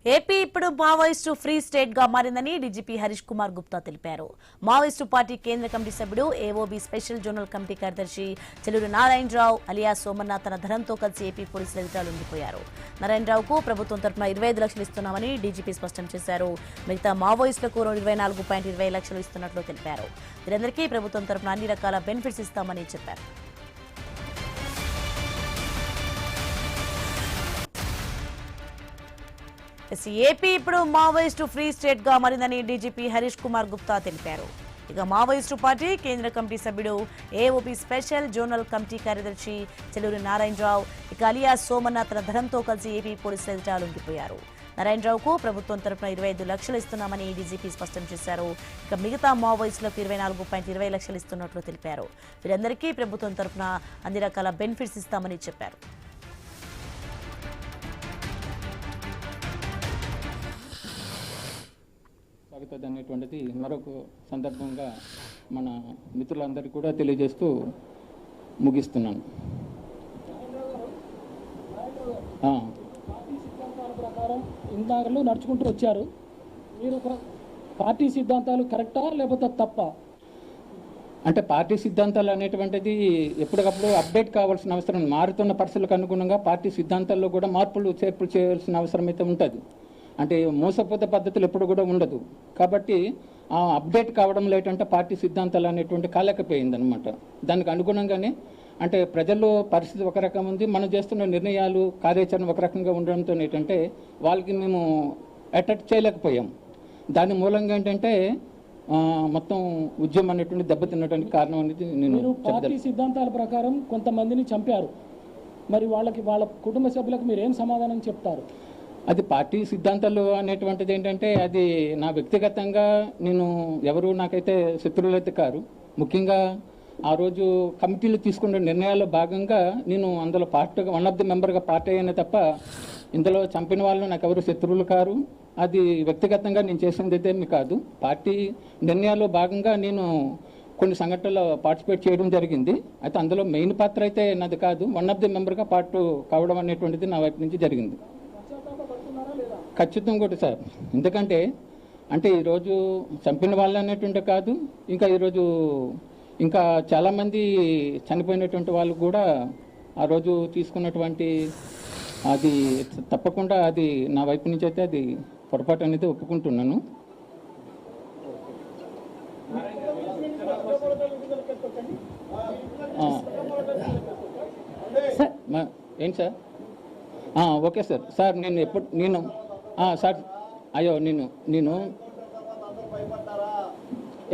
AP ఇప్పుడు Maoist free state గా మారిందని డీజీపీ హరీష్ కుమార్ గుప్తా తెలిపారు. మావోయిస్టు పార్టీ కేంద్ర కమిటీ సభ్యుడు, ఏఓబీ స్పెషల్ జోనల్ కమిటీ కార్యదర్శి చెల్లూరు నారాయణరావు అలియా సోమనాథ్ తన ధనంతో కలిసి ఏపీ పోలీసుల ఎదుట లొంగిపోయారు. నారాయణరావుకు ప్రభుత్వం తరఫున 25 లక్షలు ఇస్తున్నామని డీజీపీ స్పష్టం చేశారు. మిగతా మావోయిస్టులకు 24.20 లక్షలు ఇస్తున్నట్లు తెలిపారు. వీరందరికీ ప్రభుత్వం తరఫున అన్ని రకాల బెనిఫిట్స్ ఇస్తామని చెప్పారు. ఏపీ ఇప్పుడు మావోయిస్టు ఫ్రీ స్టేట్ గా మారిందని డీజీపీ హరీష్ కుమార్ గుప్తా తెలిపారు. ఇక మావోయిస్టు పార్టీ కేంద్ర కమిటీ సభ్యుడు, ఏఓబీ స్పెషల్ జోనల్ కమిటీ కార్యదర్శి చెల్లూరి నారాయణరావు ఇక అలియా సోమనాథ్ తన ధనంతో కలిసి ఏపీ పోలీసుల ఎదుట లొంగిపోయారు. నారాయణరావుకు ప్రభుత్వం తరఫున 25 లక్షలు ఇస్తున్నామని డీజీపీ స్పష్టం చేశారు. ఇక మిగతా మావోయిస్టులకు 24.20 లక్షలు ఇస్తున్నట్లు తెలిపారు. వీరందరికీ ప్రభుత్వం తరఫున అన్ని రకాల బెనిఫిట్స్ ఇస్తామని చెప్పారు. స్వాగతం అనేటువంటిది మరొక సందర్భంగా మన మిత్రులందరికీ కూడా తెలియజేస్తూ ముగిస్తున్నాను. పార్టీ సిద్ధాంతాల ప్రకారం ఇందాకలు నడుచుకుంటూ వచ్చారు. మీరు పార్టీ సిద్ధాంతాలు కరెక్టా లేకపోతే తప్ప? అంటే పార్టీ సిద్ధాంతాలు అనేటువంటిది ఎప్పటికప్పుడు అప్డేట్ కావాల్సిన అవసరం, మారుతున్న పరిస్థితులకు అనుగుణంగా పార్టీ సిద్ధాంతాల్లో కూడా మార్పులు చేర్పులు చేయాల్సిన అవసరం అయితే ఉంటుంది. అంటే మోసపోతే పద్ధతులు ఎప్పుడు కూడా ఉండదు. కాబట్టి ఆ అప్డేట్ కావడంలో ఏంటంటే పార్టీ సిద్ధాంతాలు అనేటువంటి కాలేకపోయిందనమాట. దానికి అనుగుణంగానే అంటే ప్రజల్లో పరిస్థితి ఒక రకం ఉంది, మనం చేస్తున్న నిర్ణయాలు కార్యాచరణ ఒక రకంగా ఉండడంతో ఏంటంటే వాళ్ళకి మేము అట్రాక్ట్ చేయలేకపోయాం. దాని మూలంగా ఏంటంటే మొత్తం ఉద్యమం అనేటువంటి దెబ్బతినడానికి కారణం అనేది నేను పార్టీ సిద్ధాంతాల ప్రకారం కొంతమందిని చంపారు. మరి వాళ్ళ కుటుంబ సభ్యులకు మీరు ఏం సమాధానం చెప్తారు? అది పార్టీ సిద్ధాంతాలు అనేటువంటిది ఏంటంటే అది నా వ్యక్తిగతంగా నేను ఎవరు నాకైతే శత్రువులైతే కారు. ముఖ్యంగా ఆ రోజు కమిటీలు తీసుకున్న నిర్ణయాల్లో భాగంగా నేను అందులో పార్టీగా వన్ ఆఫ్ ది మెంబర్గా పార్టీ అయినా తప్ప ఇందులో చంపిన వాళ్ళు నాకు ఎవరు శత్రువులు కారు. అది వ్యక్తిగతంగా నేను చేసింది అయితే కాదు. పార్టీ నిర్ణయాల్లో భాగంగా నేను కొన్ని సంఘటనలో పార్టిసిపేట్ చేయడం జరిగింది. అయితే అందులో మెయిన్ పాత్ర అయితే నాది కాదు, వన్ ఆఫ్ ది మెంబర్గా పార్ట్ కావడం అనేటువంటిది నా వైపు నుంచి జరిగింది. ఖచ్చితంగా కూడా సార్. ఎందుకంటే అంటే ఈరోజు చంపిన వాళ్ళు అనేటువంటి కాదు, ఇంకా ఈరోజు ఇంకా చాలామంది చనిపోయినటువంటి వాళ్ళు కూడా ఆ రోజు తీసుకున్నటువంటి అది తప్పకుండా అది నా వైపు నుంచి అయితే అది పొరపాటు అనేది ఒప్పుకుంటున్నాను. ఏంటి సార్? Okay sir. సార్ నేను సార్ అయ్యో నేను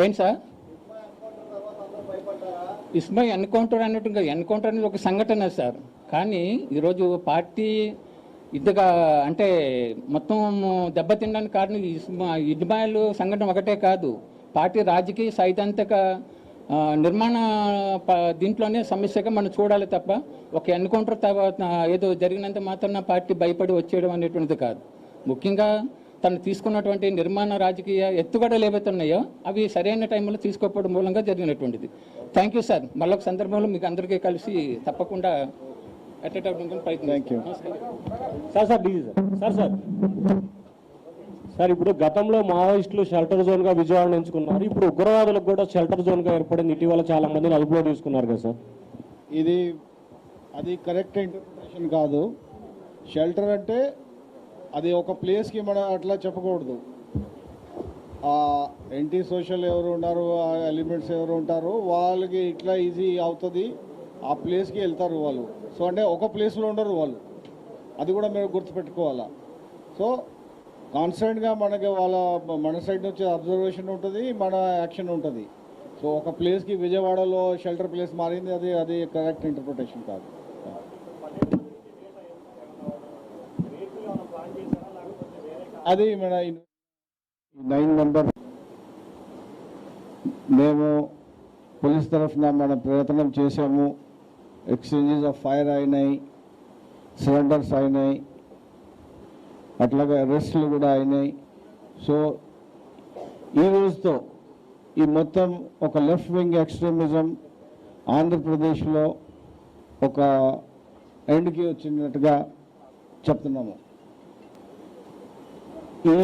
ఏంటి సార్ ఇస్మాయి ఎన్కౌంటర్ అన్నట్టుగా, ఎన్కౌంటర్ అనేది ఒక సంఘటన సార్. కానీ ఈరోజు పార్టీ ఇంతగా అంటే మొత్తం దెబ్బతినడానికి కారణం ఇజ్మాయిల్ సంఘటన ఒకటే కాదు, పార్టీ రాజకీయ సైద్ధాంతిక నిర్మాణ దీంట్లోనే సమస్యగా మనం చూడాలి తప్ప ఒక ఎన్కౌంటర్ తర్వాత ఏదో జరిగినంత మాత్రాన పార్టీ భయపడి వచ్చేయడం అనేటువంటిది కాదు. ముఖ్యంగా తను తీసుకున్నటువంటి నిర్మాణ రాజకీయ ఎత్తుగడలు ఏవైతే ఉన్నాయో అవి సరైన టైంలో తీసుకోకపోవడం మూలంగా జరిగినటువంటిది. Thank you sir. మళ్ళొక సందర్భంలో మీకు అందరికీ కలిసి తప్పకుండా అటెండ్ అవ్వడానికి ప్రయత్నం. Thank you sir. సార్ ఇప్పుడు గతంలో మావోయిస్టులు షెల్టర్ జోన్గా విజయవాడ ఎంచుకున్నారు. ఇప్పుడు ఉగ్రవాదులకు కూడా షెల్టర్ జోన్గా ఏర్పడింది. ఇటీవల చాలా మందిని అదుపులో తీసుకున్నారు కదా సార్. అది కరెక్ట్ ఇంటర్ప్రిటేషన్ కాదు. షెల్టర్ అంటే అది ఒక ప్లేస్కి మనం అట్లా చెప్పకూడదు. యాంటీ సోషల్ ఎవరు ఉన్నారు, ఆ ఎలిమెంట్స్ ఎవరు ఉంటారో వాళ్ళకి ఇట్లా ఈజీ అవుతుంది, ఆ ప్లేస్కి వెళ్తారు వాళ్ళు. సో అంటే ఒక ప్లేస్లో ఉండరు వాళ్ళు, అది కూడా మీరు గుర్తుపెట్టుకోవాలా. సో కాన్స్టెంట్గా మనకి మన సైడ్ నుంచి అబ్జర్వేషన్ ఉంటుంది, మన యాక్షన్ ఉంటుంది. సో ఒక ప్లేస్కి విజయవాడలో షెల్టర్ ప్లేస్ మారింది, అది కరెక్ట్ ఇంటర్ప్రిటేషన్ కాదు. అది మన 9 మెంబర్ మేము పోలీస్ తరఫున మన ప్రయత్నం చేసాము. ఎక్స్చేంజెస్ ఆఫ్ ఫైర్ అయినాయి, సిలిండర్స్ అయినాయి, అట్లాగే అరెస్టులు కూడా అయినాయి. సో ఈ రోజుతో ఈ మొత్తం ఒక లెఫ్ట్ వింగ్ ఎక్స్ట్రీమిజం ఆంధ్రప్రదేశ్లో ఒక ఎండ్కి వచ్చినట్టుగా చెప్తున్నాము. ఈ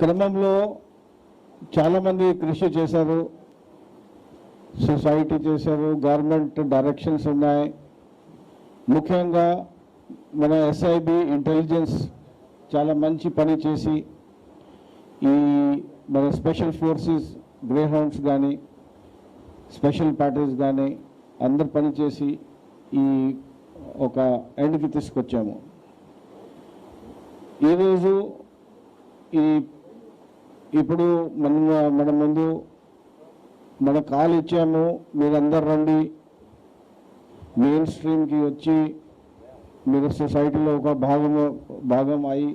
క్రమంలో చాలామంది కృషి చేశారు, సొసైటీ చేశారు, గవర్నమెంట్ డైరెక్షన్స్ ఉన్నాయి. ముఖ్యంగా మన ఎస్ఐబి ఇంటెలిజెన్స్ చాలా మంచి పని చేసి ఈ మన స్పెషల్ ఫోర్సెస్ గ్రే హౌండ్స్ కానీ స్పెషల్ పార్టీస్ కానీ అందరు పనిచేసి ఈ ఒక ఎండ్కి తీసుకొచ్చాము. ఈరోజు ఇప్పుడు మన ముందు మన కాల్ ఇచ్చాము, మీరందరు రండి, మెయిన్ స్ట్రీమ్కి వచ్చి మీరు సొసైటీలో ఒక భాగం అయి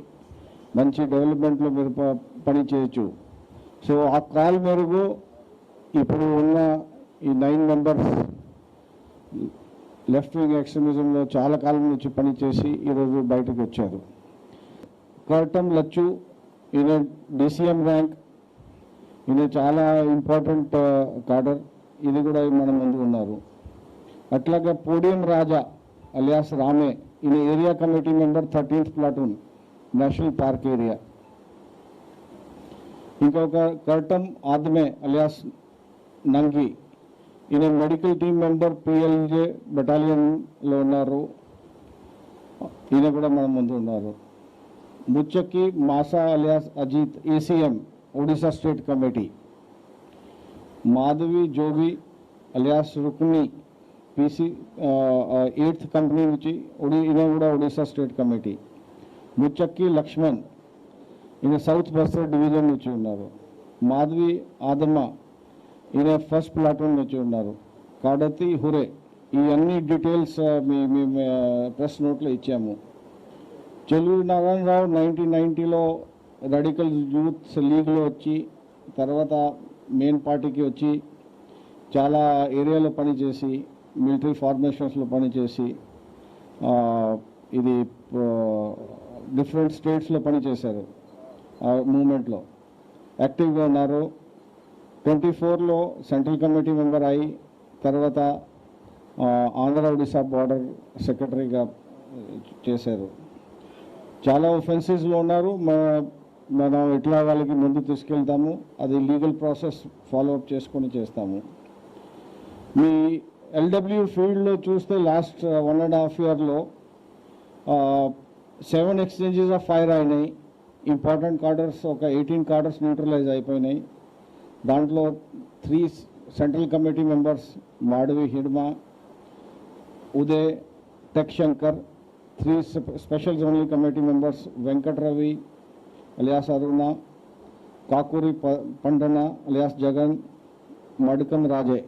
మంచి డెవలప్మెంట్లో మీరు పని చేయొచ్చు. సో ఆ కాల్ మేరకు ఇప్పుడు ఉన్న ఈ 9 మెంబర్స్ లెఫ్ట్ వింగ్ ఎక్స్ట్రీమిజంలో చాలా కాలం నుంచి పనిచేసి ఈరోజు బయటకు వచ్చారు. కర్టం లచ్చు, ఈయన DCM ర్యాంక్, ఈయన చాలా ఇంపార్టెంట్ కాడర్, ఇది కూడా మన ముందు ఉన్నారు. అట్లాగే పోడియం రాజా అలియాస్ రామే, ఈయన area committee member 13th platoon national park area. ఇంకొక కర్టం ఆద్మే అలియాస్ నంగి, ఈయన మెడికల్ టీమ్ మెంబర్ PLJ బెటాలియన్లో ఉన్నారు, ఈయన కూడా మన ముందు ఉన్నారు. Muchaki Masa alias Ajit ACM Odisha state committee. Madhavi Jogi alias Rukni PC 8th company నుంచి ఈయన కూడా ఒడిశా స్టేట్ కమిటీ. ముచ్చక్కి లక్ష్మణ్, ఈయన సౌత్ బస్తర్ డివిజన్ నుంచి ఉన్నారు. మాధవి ఆదమ్మ, ఈయన 1st ప్లాటూన్ నుంచి ఉన్నారు. కాడతి హురే, ఈ అన్ని డీటెయిల్స్ మీ ప్రెస్ నోట్లో ఇచ్చాము. చెల్లూరి నారాయణరావు 1990లో రాడికల్ యూత్ లీగ్లో వచ్చి తర్వాత మెయిన్ పార్టీకి వచ్చి చాలా ఏరియాలో పనిచేసి మిలిటరీ ఫార్మేషన్స్లో పనిచేసి ఇది డిఫరెంట్ స్టేట్స్లో పనిచేశారు. మూమెంట్లో యాక్టివ్గా ఉన్నారు. 24లో సెంట్రల్ కమిటీ మెంబర్ అయి తర్వాత ఆంధ్ర ఒడిశా బార్డర్ సెక్రటరీగా చేశారు. చాలా ఒఫెన్సెస్లో ఉన్నారు. మనం ఎట్లా వాళ్ళకి ముందు తీసుకెళ్తాము, అది లీగల్ ప్రాసెస్ ఫాలోఅప్ చేసుకొని చేస్తాము. మీ LW ఫీల్డ్లో చూస్తే లాస్ట్ 1.5 ఇయర్లో 7 ఎక్స్చేంజెస్ ఆఫ్ ఫైర్ అయినాయి. ఇంపార్టెంట్ కార్డర్స్ ఒక 18 కార్డర్స్ న్యూట్రలైజ్ అయిపోయినాయి. దాంట్లో 3 central committee members Madvi Hidma, Uday, tech Shankar, 3 special zonal committee members Venkat Ravi alias Aruna, Kakuri Pandana alias Jagan, Madakam రాజే